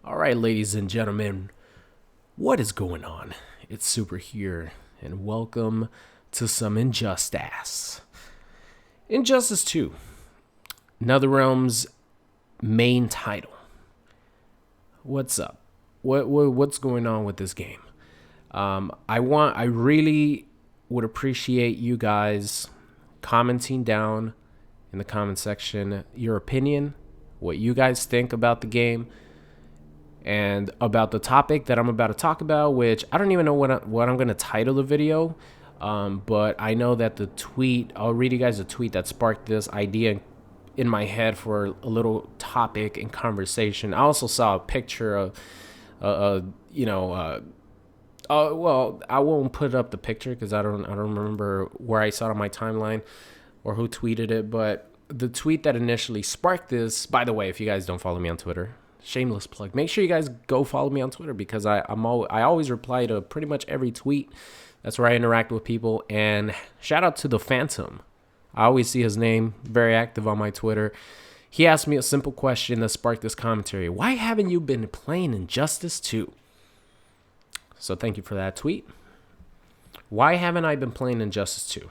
All right, ladies and gentlemen, what is going on? It's Super here, and welcome to some Injustice. Injustice 2, NetherRealm's main title. What's up? What's going on with this game? I really would appreciate you guys commenting down in the comment section your opinion, what you guys think about the game, and about the topic that I'm about to talk about, which I don't even know what I'm going to title the video. But I know that I'll read you guys a tweet that sparked this idea in my head for a little topic and conversation. I also saw a picture of, well, I won't put up the picture because I don't remember where I saw it on my timeline or who tweeted it. But the tweet that initially sparked this, by the way, if you guys don't follow me on Twitter, shameless plug, make sure you guys go follow me on Twitter because I always reply to pretty much every tweet. That's where I interact with people. And shout out to the Phantom. I always see his name, very active on my Twitter. He asked me a simple question that sparked this commentary. Why haven't you been playing Injustice 2? So thank you for that tweet. Why haven't I been playing Injustice 2?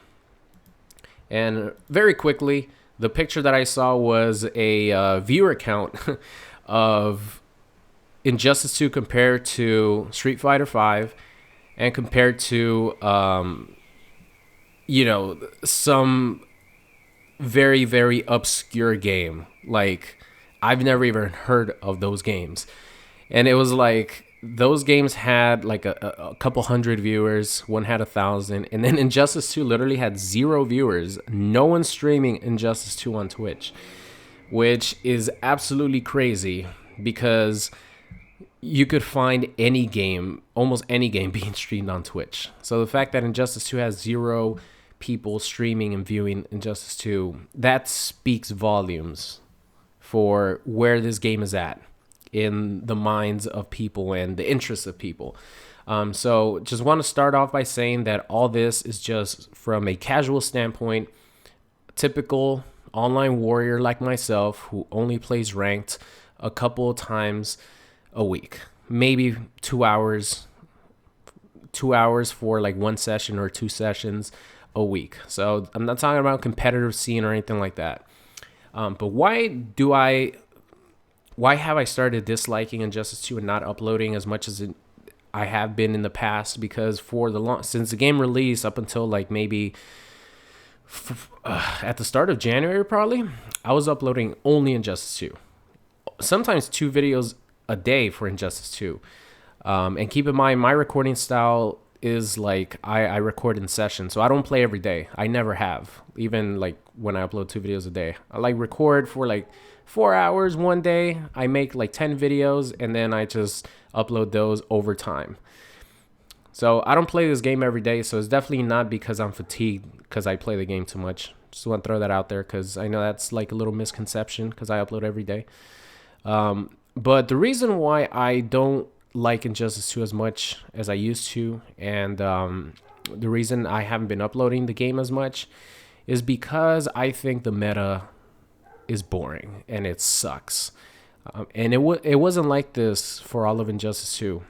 And very quickly, the picture that I saw was a viewer count of Injustice 2 compared to Street Fighter 5 and compared to some very, very obscure game. Like, I've never even heard of those games. And it was like those games had like a couple hundred viewers. One had 1,000. And then Injustice 2 literally had 0 viewers. No one streaming Injustice 2 on Twitch, which is absolutely crazy because you could find any game, almost any game, being streamed on Twitch. So the fact that Injustice 2 has 0 people streaming and viewing Injustice 2, that speaks volumes for where this game is at in the minds of people and the interests of people. So just want to start off by saying that all this is just from a casual standpoint, typical online warrior like myself who only plays ranked a couple of times a week, maybe 2 hours for like one session or 2 sessions a week. So I'm not talking about competitive scene or anything like that. But why have I started disliking Injustice 2 and not uploading as much as I have been in the past? Because since the game released up until like maybe at the start of January, probably, I was uploading only Injustice 2. Sometimes 2 videos a day for Injustice 2. And keep in mind, my recording style is like I record in session, so I don't play every day. I never have, even like when I upload 2 videos a day. I like record for like 4 hours one day. I make like 10 videos and then I just upload those over time. So I don't play this game every day, so it's definitely not because I'm fatigued because I play the game too much. Just want to throw that out there because I know that's like a little misconception because I upload every day. But the reason why I don't like Injustice 2 as much as I used to, and the reason I haven't been uploading the game as much, is because I think the meta is boring and it sucks. And it wasn't like this for all of Injustice 2.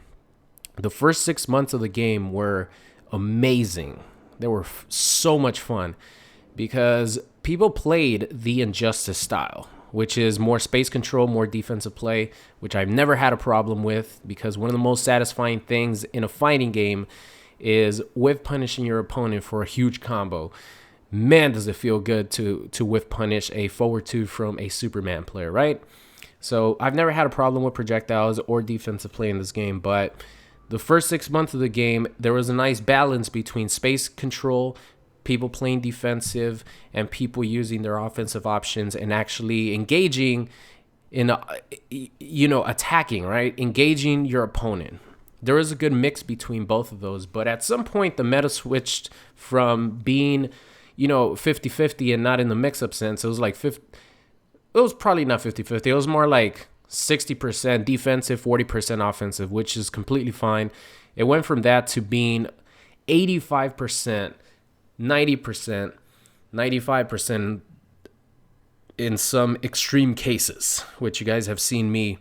The first 6 months of the game were amazing. They were so much fun because people played the Injustice style, which is more space control, more defensive play, which I've never had a problem with because one of the most satisfying things in a fighting game is whiff punishing your opponent for a huge combo. Man, does it feel good to whiff punish a forward 2 from a Superman player, right? So I've never had a problem with projectiles or defensive play in this game, but the first 6 months of the game, there was a nice balance between space control, people playing defensive, and people using their offensive options and actually engaging in, attacking, right? Engaging your opponent. There was a good mix between both of those, but at some point the meta switched from being, 50-50 and not in the mix-up sense. It was like it was probably not 50-50. It was more like 60% defensive, 40% offensive, which is completely fine. It went from that to being 85%, 90%, 95% in some extreme cases, which you guys have seen me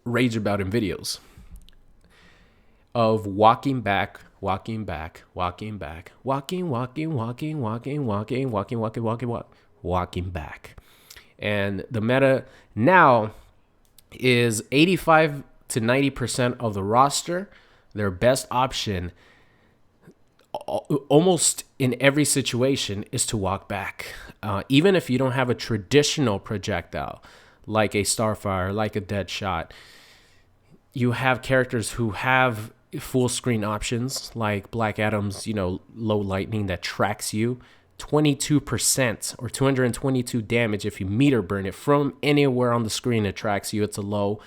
rage about in videos of walking back, walking back, walking back, walking back. And the meta now is 85 to 90% of the roster, their best option almost in every situation is to walk back. Even if you don't have a traditional projectile like a Starfire, like a Deadshot, you have characters who have full screen options like Black Adam's, low lightning that tracks you 22% or 222 damage if you meter burn it from anywhere on the screen. It tracks you. It's a low.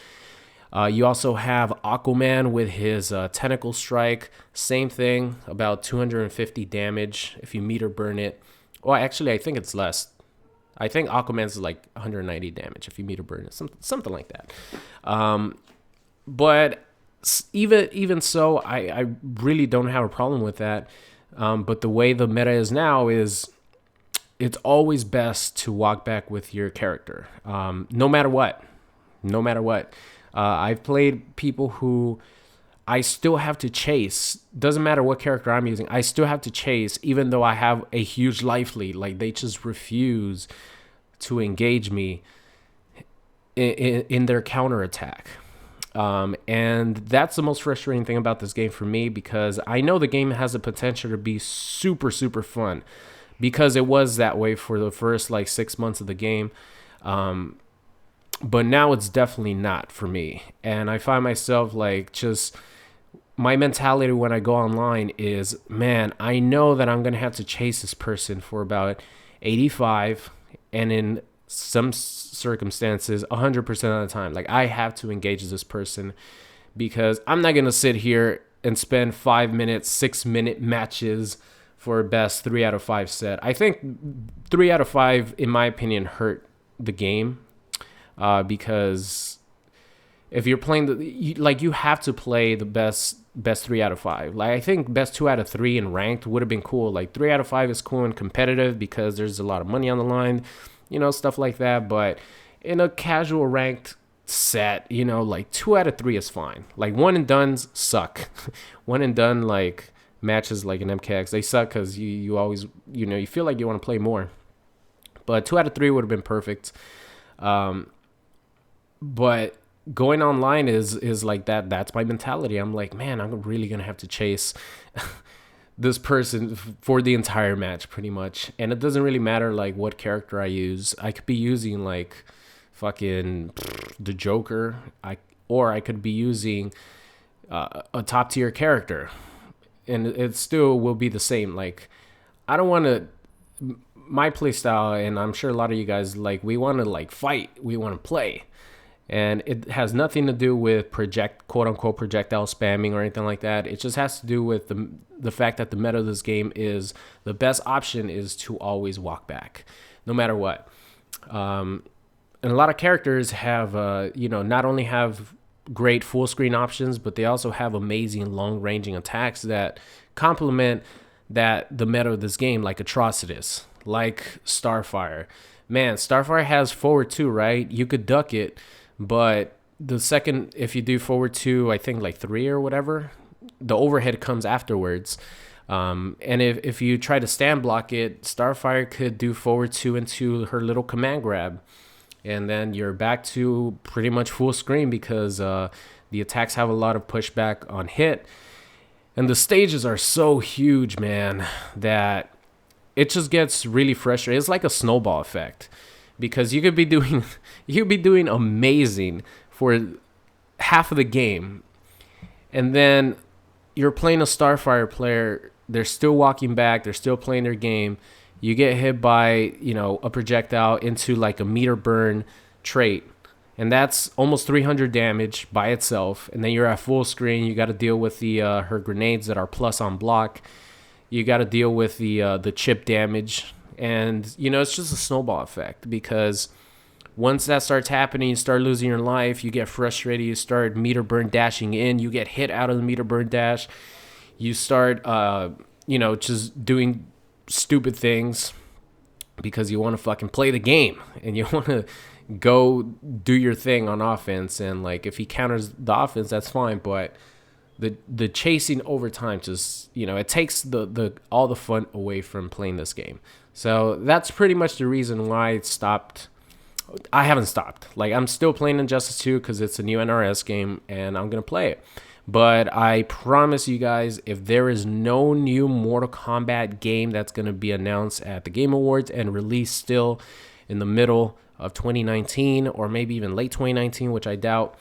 You also have Aquaman with his tentacle strike. Same thing, about 250 damage if you meter burn it. Well, actually, I think it's less. I think Aquaman's is like 190 damage if you meter burn it, something like that. But even so, I really don't have a problem with that. But the way the meta is now is it's always best to walk back with your character, no matter what. No matter what. I've played people who I still have to chase. Doesn't matter what character I'm using. I still have to chase even though I have a huge life lead. Like, they just refuse to engage me in their counterattack. And that's the most frustrating thing about this game for me, because I know the game has the potential to be super, super fun, because it was that way for the first 6 months of the game. But now it's definitely not for me. And I find myself just my mentality when I go online is, man, I know that I'm going to have to chase this person for about 85, and in some circumstances 100% of the time. I have to engage this person, because I'm not going to sit here and spend 5 minutes, 6-minute matches for a best 3 out of 5 set. I think 3 out of 5, in my opinion, hurt the game. Because if you're playing you have to play the best 3 out of 5. I think best 2 out of 3 in ranked would have been cool. 3 out of 5 is cool and competitive because there's a lot of money on the line, stuff like that. But in a casual ranked set, 2 out of 3 is fine. One and dones suck. One and done matches in MKX, they suck because you always you feel like you want to play more. But 2 out of 3 would have been perfect. But going online is like that. That's my mentality. I'm like, man, I'm really going to have to chase this person for the entire match pretty much. And it doesn't really matter what character I use. I could be using fucking the Joker. Or I could be using a top tier character. And it still will be the same. I don't want to... My play style, and I'm sure a lot of you guys, we want to fight. We want to play. And it has nothing to do with quote unquote projectile spamming or anything like that. It just has to do with the fact that the meta of this game is the best option is to always walk back, no matter what. And a lot of characters have, not only have great full screen options, but they also have amazing long ranging attacks that complement the meta of this game, like Atrocitus, like Starfire. Man, Starfire has forward 2, right? You could duck it. But the second, if you do forward 2, I think 3 or whatever, the overhead comes afterwards. And if you try to stand block it, Starfire could do forward 2 into her little command grab. And then you're back to pretty much full screen because the attacks have a lot of pushback on hit. And the stages are so huge, man, that it just gets really frustrating. It's like a snowball effect. Because you could be doing amazing for half of the game, and then you're playing a Starfire player. They're still walking back. They're still playing their game. You get hit by a projectile into a meter burn trait, and that's almost 300 damage by itself. And then you're at full screen. You got to deal with her grenades that are plus on block. You got to deal with the chip damage. And, it's just a snowball effect, because once that starts happening, you start losing your life, you get frustrated, you start meter burn dashing in, you get hit out of the meter burn dash, you start, just doing stupid things because you want to fucking play the game and you want to, go do your thing on offense, and like if he counters the offense, that's fine. But the chasing over time just, it takes the all the fun away from playing this game. So that's pretty much the reason why I stopped. I haven't stopped. Like, I'm still playing Injustice 2 because it's a new NRS game and I'm gonna play it. But I promise you guys, if there is no new Mortal Kombat game that's gonna be announced at the Game Awards and released still in the middle of 2019 or maybe even late 2019, which I doubt,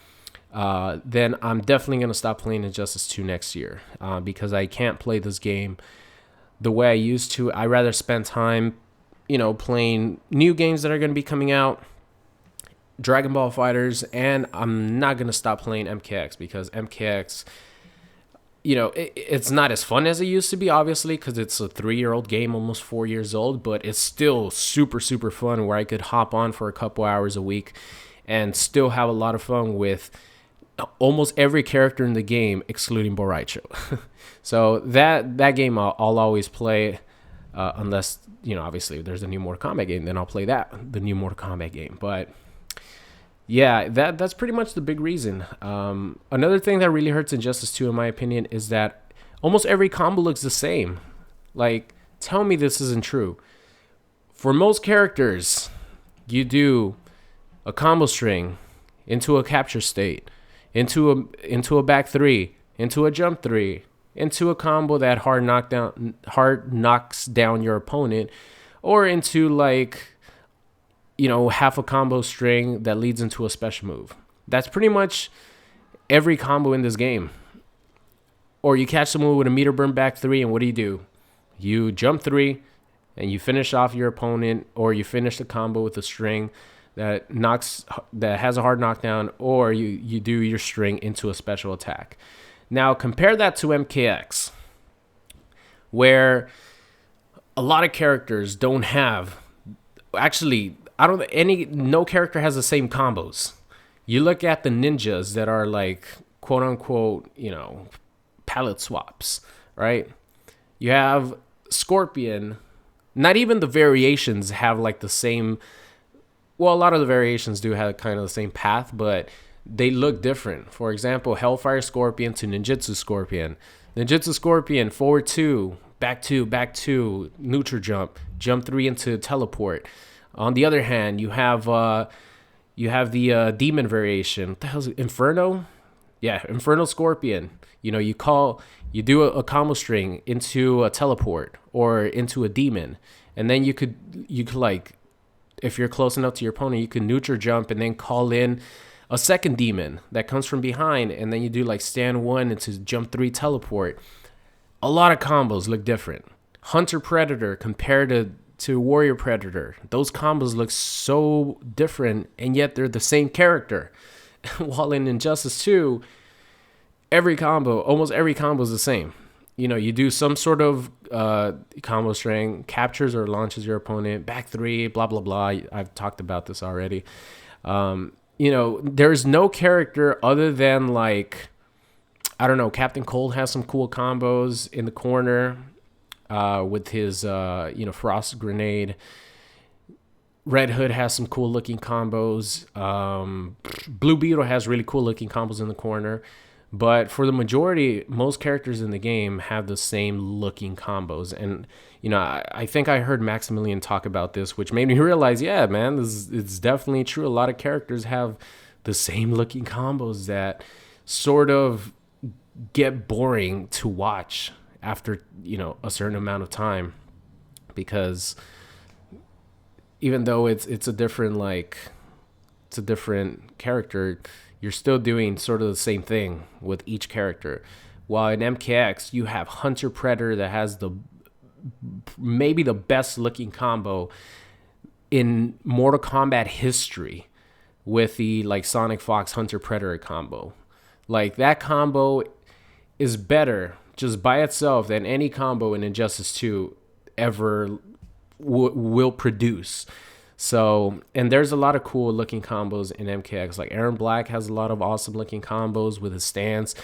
then I'm definitely going to stop playing Injustice 2 next year, because I can't play this game the way I used to. I rather spend time, playing new games that are going to be coming out, Dragon Ball Fighters, and I'm not going to stop playing MKX because MKX, it's not as fun as it used to be, obviously, because it's a 3-year-old game, almost 4 years old, but it's still super, super fun where I could hop on for a couple hours a week and still have a lot of fun with almost every character in the game, excluding Boraicho. So that game I'll always play, unless, obviously if there's a new Mortal Kombat game, then I'll play the new Mortal Kombat game. But yeah, that's pretty much the big reason. Another thing that really hurts Injustice 2, in my opinion, is that almost every combo looks the same. Like, tell me this isn't true. For most characters, you do a combo string into a capture state, into a back 3, into a jump 3, into a combo that hard knocks down your opponent, or into like, half a combo string that leads into a special move. That's pretty much every combo in this game. Or you catch someone with a meter burn back 3, and what do? You jump 3 and you finish off your opponent, or you finish the combo with a string that has a hard knockdown, or you do your string into a special attack. Now compare that to MKX, where a lot of characters don't have, actually, no character has the same combos. You look at the ninjas that are like, quote unquote, palette swaps, right? You have Scorpion. Not even the variations have like the same. Well, a lot of the variations do have kind of the same path, but they look different. For example, Hellfire Scorpion to Ninjutsu Scorpion. Ninjutsu Scorpion, forward 2, back 2, neutral jump 3 into teleport. On the other hand, you have the demon variation. What the hell is it? Inferno? Yeah, Inferno Scorpion. You do a combo string into a teleport or into a demon, and then you could like, if you're close enough to your opponent, you can neutral jump and then call in a second demon that comes from behind, and then you do like stand 1 into jump 3 teleport. A lot of combos look different. Hunter Predator compared to Warrior Predator, those combos look so different, and yet they're the same character. While in Injustice 2, almost every combo is the same. You do some sort of combo string, captures or launches your opponent, back 3, blah, blah, blah. I've talked about this already. There's no character other than, like, I don't know, Captain Cold has some cool combos in the corner with his, Frost Grenade. Red Hood has some cool looking combos. Blue Beetle has really cool looking combos in the corner. But for the majority, most characters in the game have the same looking combos. And, I think I heard Maximilian talk about this, which made me realize, yeah, man, it's definitely true. A lot of characters have the same looking combos that sort of get boring to watch after, a certain amount of time. Because even though it's a different character, you're still doing sort of the same thing with each character. While in MKX, you have Hunter Predator that has maybe the best looking combo in Mortal Kombat history, with the like Sonic Fox Hunter Predator combo. Like, that combo is better just by itself than any combo in Injustice 2 ever will produce. So, and there's a lot of cool looking combos in MKX. Like, Aaron Black has a lot of awesome looking combos with his stance.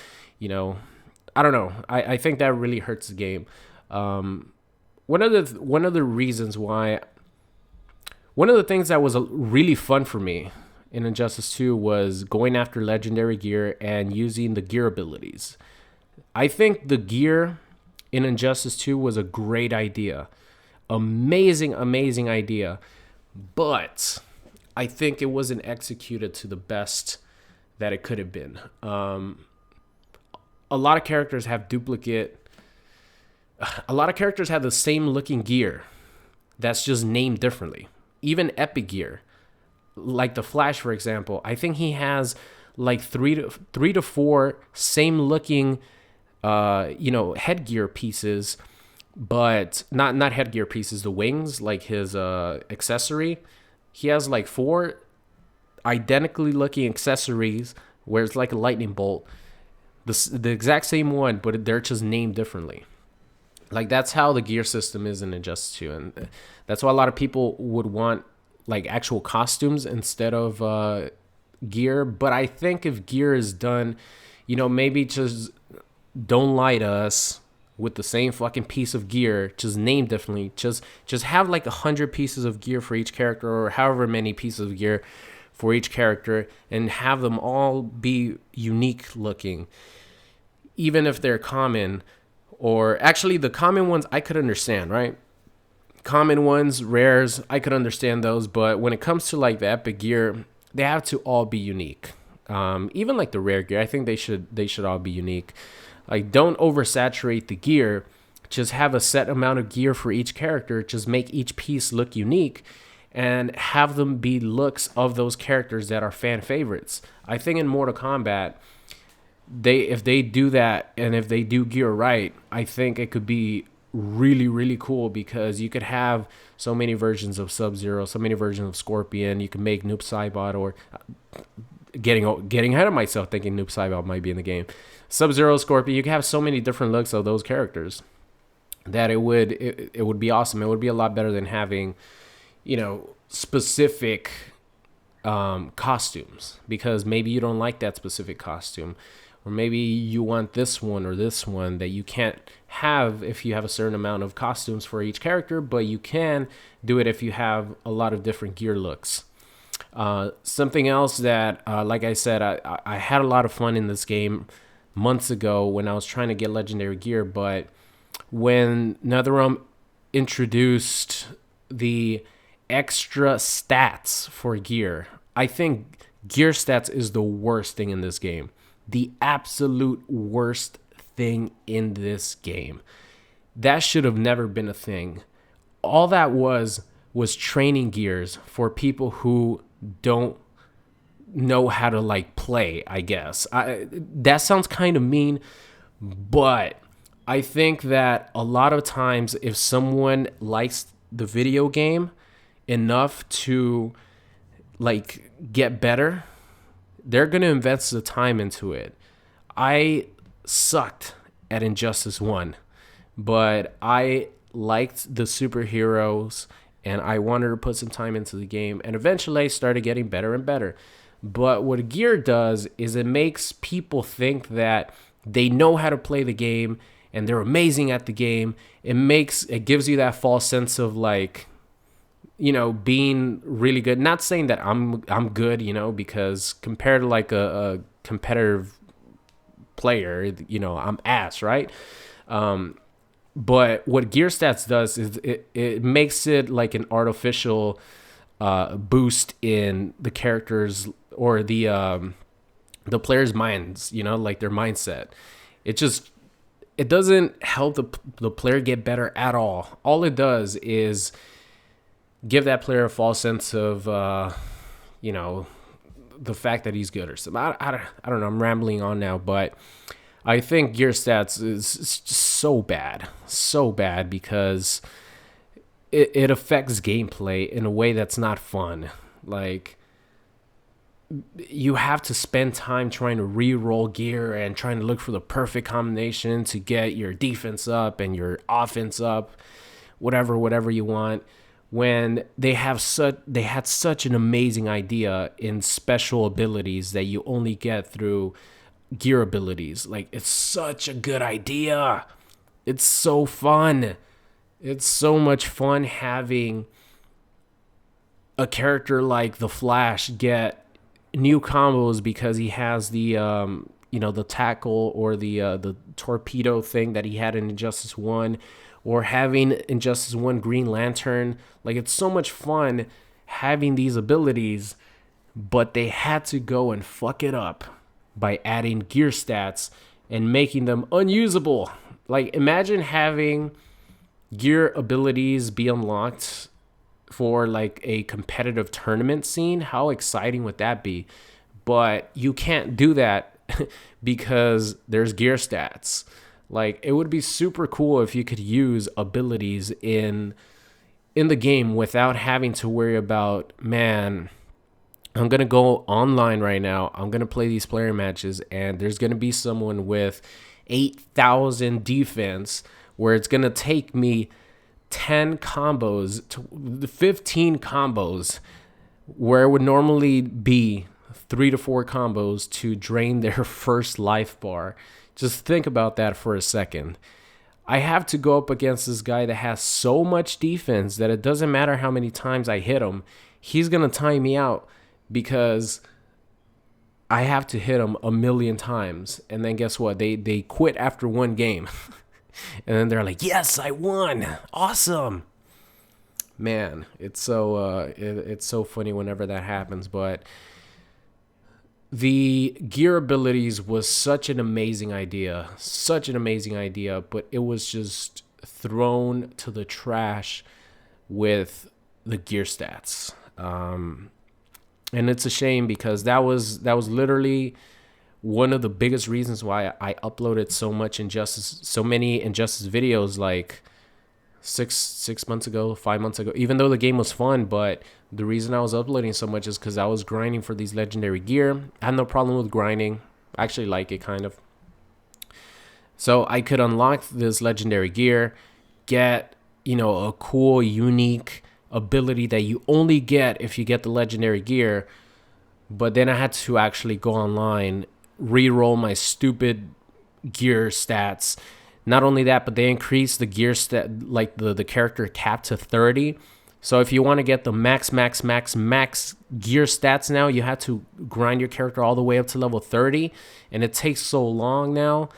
I don't know. I think that really hurts the game. One of the reasons why One of the things that was really fun for me in Injustice 2 was going after legendary gear and using the gear abilities. I think the gear in Injustice 2 was a great idea. Amazing, amazing idea. But I think it wasn't executed to the best that it could have been. A lot of characters have a lot of characters have the same looking gear that's just named differently. Even epic gear, like the Flash, for example, I think he has like three to four same looking, headgear pieces, but not headgear pieces. The wings, like his accessory, he has like four identically looking accessories where it's like a lightning bolt, the exact same one, but they're just named differently. Like that's how the gear system is in Injustice 2, and that's why a lot of people would want like actual costumes instead of gear. But I think if gear is done, maybe just don't lie to us with the same fucking piece of gear, just name differently. Just have like 100 pieces of gear for each character, or however many pieces of gear for each character, and have them all be unique looking, even if they're common. Or actually, the common ones I could understand, right? Common ones, rares, I could understand those. But when it comes to like the epic gear, they have to all be unique. Even like the rare gear, I think they should all be unique. Like, don't oversaturate the gear. Just have a set amount of gear for each character. Just make each piece look unique, and have them be looks of those characters that are fan favorites. I think in Mortal Kombat, if they do that, and if they do gear right, I think it could be really, really cool, because you could have so many versions of Sub-Zero, so many versions of Scorpion. You can make Noob Saibot, or getting ahead of myself thinking Noob Saibot might be in the game. Sub-Zero, Scorpion, you can have so many different looks of those characters that it would be awesome. It would be a lot better than having, specific costumes, because maybe you don't like that specific costume, or maybe you want this one or this one that you can't have if you have a certain amount of costumes for each character, but you can do it if you have a lot of different gear looks. Something else that, like I said, I had a lot of fun in this game months ago when I was trying to get legendary gear, but when NetherRealm introduced the extra stats for gear, I think gear stats is the worst thing in this game. The absolute worst thing in this game. That should have never been a thing. All that was training gears for people who don't know how to like play, I guess. That sounds kind of mean, but I think that a lot of times if someone likes the video game enough to like get better, they're going to invest the time into it. I sucked at Injustice 1, but I liked the superheroes and I wanted to put some time into the game, and eventually I started getting better and better. But what gear does is it makes people think that they know how to play the game and they're amazing at the game. It gives you that false sense of like, being really good. Not saying that I'm good, because compared to like a competitive player, I'm ass, right? But what gear stats does is it makes it like an artificial boost in the characters, or the players' minds, like their mindset. It doesn't help the player get better at all. All it does is give that player a false sense of, the fact that he's good or something. I don't know. I'm rambling on now, but I think gear stats is just so bad because it affects gameplay in a way that's not fun. Like, you have to spend time trying to re-roll gear and trying to look for the perfect combination to get your defense up and your offense up, whatever you want. When they had such an amazing idea in special abilities that you only get through gear abilities. Like, it's such a good idea. It's so fun. It's so much fun having a character like the Flash get new combos because he has the the tackle or the torpedo thing that he had in Injustice 1, or having Injustice 1 Green Lantern. Like, it's so much fun having these abilities, but they had to go and fuck it up by adding gear stats and making them unusable. Like, imagine having gear abilities be unlocked for like a competitive tournament scene. How exciting would that be? But you can't do that because there's gear stats. Like, it would be super cool if you could use abilities in the game without having to worry about, man, I'm going to go online right now. I'm going to play these player matches, and there's going to be someone with 8,000 defense where it's going to take me 10 combos, to 15 combos, where it would normally be 3 to 4 combos to drain their first life bar. Just think about that for a second. I have to go up against this guy that has so much defense that it doesn't matter how many times I hit him. He's going to time me out because I have to hit him a million times. And then guess what? They quit after one game. And then they're like, yes, I won. Awesome. Man, it's so funny whenever that happens. But the gear abilities was such an amazing idea, but it was just thrown to the trash with the gear stats. And it's a shame because that was literally one of the biggest reasons why I uploaded so many Injustice videos, like 6 months ago, 5 months ago, even though the game was fun. But the reason I was uploading so much is because I was grinding for these legendary gear. I had no problem with grinding. I actually like it, kind of. So I could unlock this legendary gear, get, a cool, unique ability that you only get if you get the legendary gear. But then I had to actually go online, re-roll my stupid gear stats. Not only that, but they increased the gear stat, like the character cap to 30. So if you want to get the max gear stats now, you have to grind your character all the way up to level 30. And it takes so long now.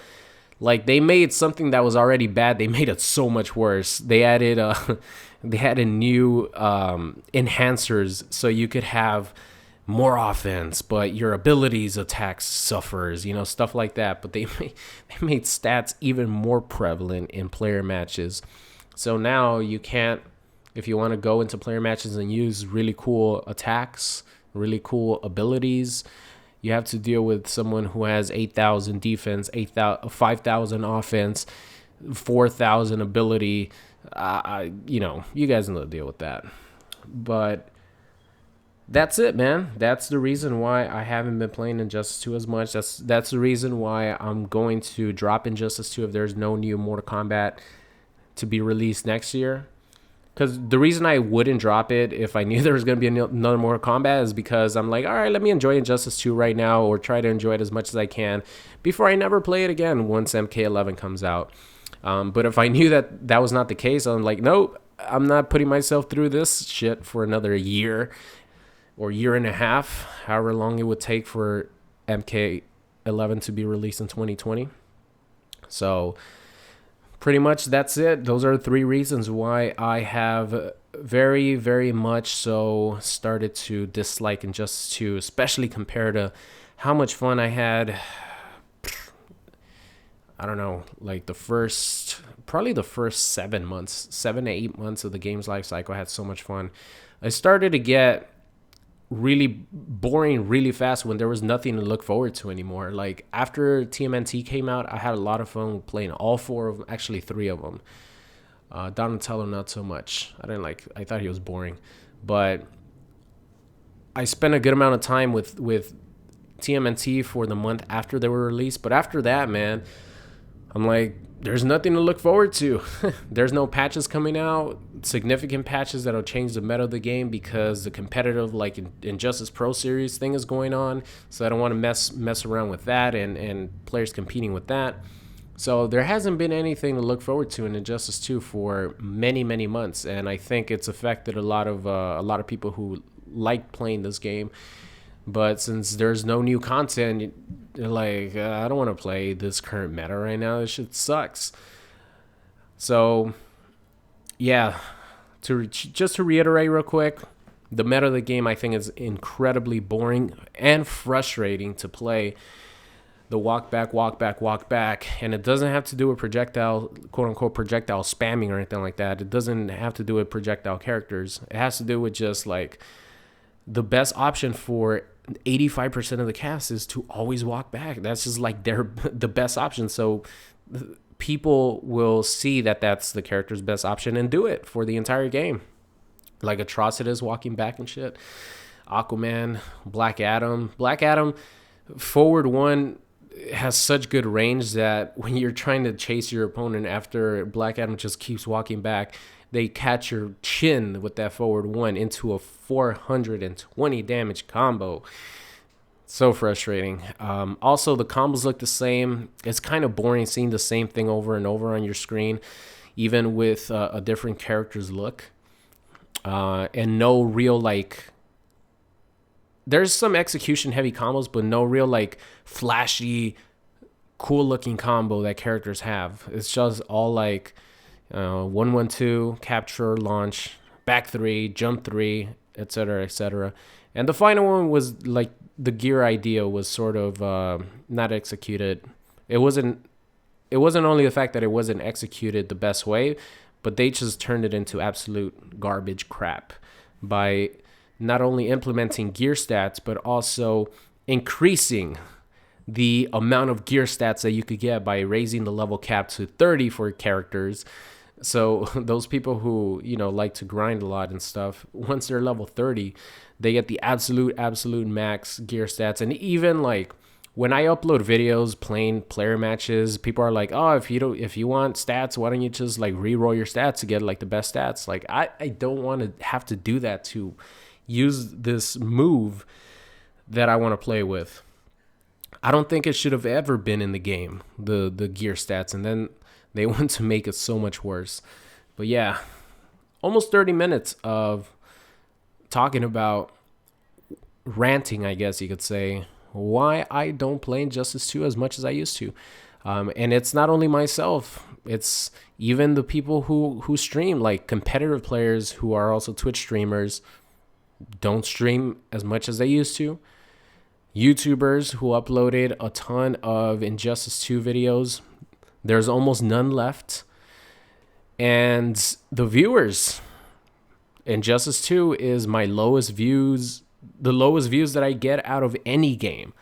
Like, they made something that was already bad, they made it so much worse. They added new enhancers so you could have more offense, but your abilities attacks suffers, stuff like that. But they made stats even more prevalent in player matches. So now you can't, if you want to go into player matches and use really cool attacks, really cool abilities, you have to deal with someone who has 8,000 defense, 5,000 offense, 4,000 ability. You guys know the deal with that. But that's it, man. That's the reason why I haven't been playing Injustice 2 as much. That's the reason why I'm going to drop Injustice 2 if there's no new Mortal Kombat to be released next year. Because the reason I wouldn't drop it if I knew there was going to be another Mortal Kombat is because I'm like, all right, let me enjoy Injustice 2 right now, or try to enjoy it as much as I can before I never play it again once MK11 comes out. But if I knew that was not the case, I'm like, nope, I'm not putting myself through this shit for another year or year and a half, however long it would take for MK11 to be released in 2020. So pretty much that's it. Those are 3 reasons why I have very, very much so started to dislike Injustice 2, especially compared to how much fun I had. I don't know, like probably the first 7 to 8 months of the game's life cycle, I had so much fun. I started to get really boring really fast when there was nothing to look forward to anymore. Like, after TMNT came out, I had a lot of fun playing all 4 of them, actually 3 of them. Donatello, not so much. I thought he was boring. But I spent a good amount of time with TMNT for the month after they were released. But after that, man, I'm like, there's nothing to look forward to. There's no patches coming out, significant patches that'll change the meta of the game, because the competitive, like, Injustice Pro Series thing is going on. So I don't want to mess around with that and players competing with that. So there hasn't been anything to look forward to in Injustice 2 for many, many months, and I think it's affected a lot of people who like playing this game. But since there's no new content, you're like, I don't want to play this current meta right now. This shit sucks. So, yeah, just to reiterate real quick, the meta of the game I think is incredibly boring and frustrating to play. The walk back, and it doesn't have to do with projectile, quote unquote, projectile spamming or anything like that. It doesn't have to do with projectile characters. It has to do with just like the best option for 85% of the cast is to always walk back. That's just like the best option. So people will see that that's the character's best option and do it for the entire game. Like Atrocitus walking back and shit. Aquaman, Black Adam, forward one has such good range that when you're trying to chase your opponent after Black Adam just keeps walking back, they catch your chin with that forward one into a 420 damage combo. So frustrating. Also, the combos look the same. It's kind of boring seeing the same thing over and over on your screen, even with a different character's look. And no real, like, there's some execution heavy combos, but no real like flashy, cool looking combo that characters have. It's just all like 1-1-2, capture, launch, back 3, jump 3, etc., etc. And the final one was like the gear idea was sort of not executed. It wasn't only the fact that it wasn't executed the best way, but they just turned it into absolute garbage crap by not only implementing gear stats, but also increasing the amount of gear stats that you could get by raising the level cap to 30 for characters. So those people who, like to grind a lot and stuff, once they're level 30, they get the absolute max gear stats. And even like when I upload videos playing player matches, people are like, oh, if you want stats, why don't you just like re-roll your stats to get like the best stats? Like I don't want to have to do that to use this move that I want to play with. I don't think it should have ever been in the game, the gear stats, and then they want to make it so much worse. But yeah, almost 30 minutes of talking about ranting, I guess you could say, why I don't play Injustice 2 as much as I used to. And it's not only myself, it's even the people who stream, like competitive players who are also Twitch streamers, don't stream as much as they used to. YouTubers who uploaded a ton of Injustice 2 videos, there's almost none left. And the viewers, Injustice 2 is my lowest views, the lowest views that I get out of any game.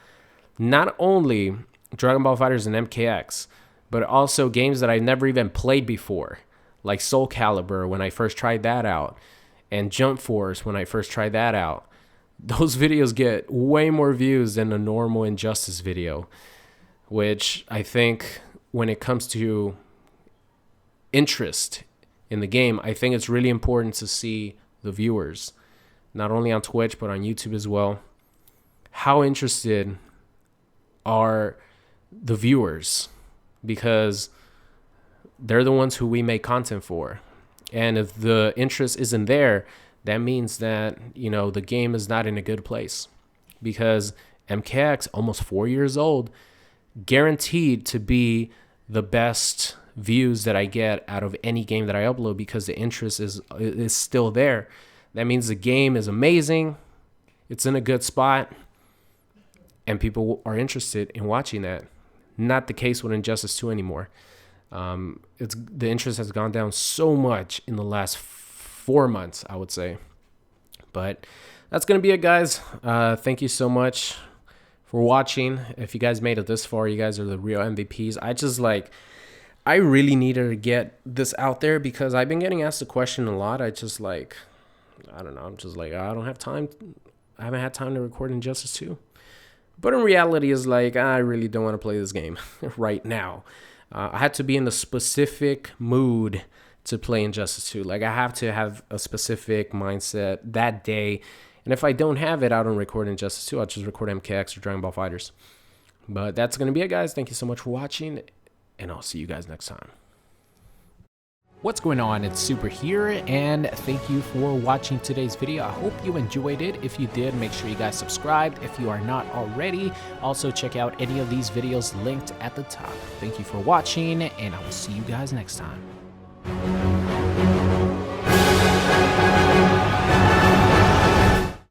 Not only Dragon Ball FighterZ and MKX, but also games that I never even played before, like Soul Calibur when I first tried that out, and Jump Force when I first tried that out. Those videos get way more views than a normal Injustice video, which I think when it comes to interest in the game, I think it's really important to see the viewers, not only on Twitch, but on YouTube as well. How interested are the viewers? Because they're the ones who we make content for. And if the interest isn't there, that means that, the game is not in a good place. Because MKX, almost 4 years old, guaranteed to be the best views that I get out of any game that I upload because the interest is still there. That means the game is amazing. It's in a good spot. And people are interested in watching that. Not the case with Injustice 2 anymore. The interest has gone down so much in the last 4 months, I would say. But that's going to be it, guys. Thank you so much for watching. If you guys made it this far, you guys are the real MVPs. I really needed to get this out there because I've been getting asked the question a lot. I don't know. I'm just like, I don't have time. I haven't had time to record Injustice 2. But in reality, it's like, I really don't want to play this game right now. I had to be in the specific mood to play Injustice 2. Like, I have to have a specific mindset that day. And if I don't have it, I don't record Injustice 2. I'll just record MKX or Dragon Ball FighterZ. But that's going to be it, guys. Thank you so much for watching. And I'll see you guys next time. What's going on? It's Super here, and thank you for watching today's video. I hope you enjoyed it. If you did, make sure you guys subscribed if you are not already. Also, check out any of these videos linked at the top. Thank you for watching, and I will see you guys next time.